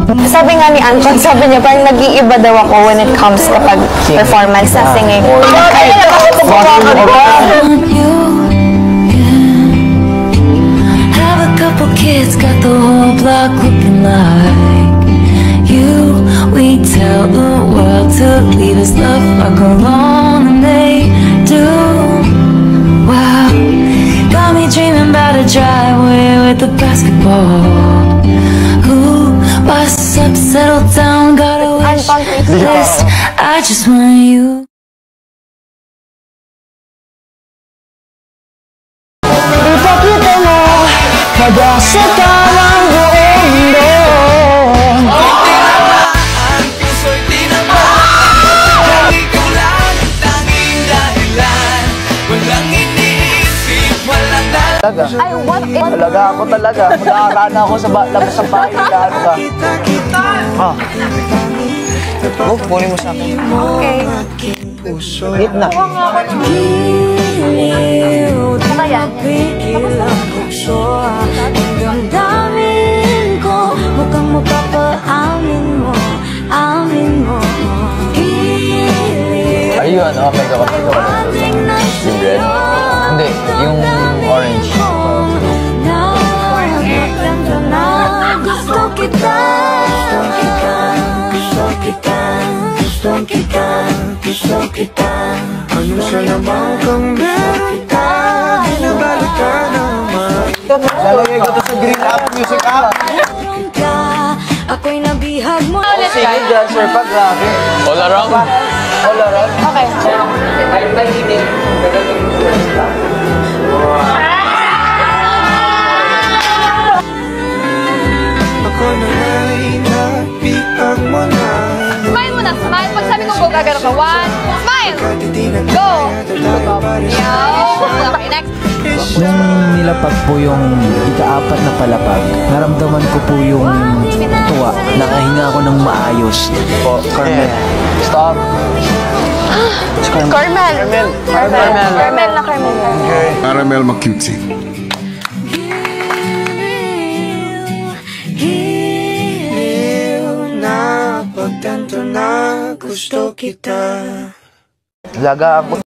Sabi nga ni Anton, sabi niya parang nag-iiba daw ako when it comes kapag performance na singing. Have a couple kids, got the whole block looking like you. We tell the world to leave us love like alone, and they do. Wow, got me dreaming about a driveway with a basketball. Ooh, what's up, settle down, got a wish list. I just want you. Ipakita mo, mag-asa ka ng buong mundo. Ay, what if? Talaga ako talaga. Nakarana ako sa labas ng bahay. Ano ka? Oh, kunin mo sa akin. Okay. Hit na. Baka yan. Mukhang mapapaamin mo. Ayun, medyo kapag yung red? Hindi, yung orange. Gusto kita. Ano sa lamang kang meron ka, hinabalik ka naman. Lalagay ko to sa Green Up Music App. Ako'y nabihag mo. Sige, dancer pa, grabe. All around? All around? Okay. Ako na ay nabihag mo na. Smile mo na, smile. Pag sabi ko go, gagano ka. 1, smile! Go! Okay, next. Nung nilapag po yung ika-4 na palapag, naramdaman ko po yung tuwa. Nakahinga ako ng maayos. Po, Carmel. Stop. Carmel. Carmel na Carmel. Caramel Macuti. Pagtanto na gusto kita. Laga ako.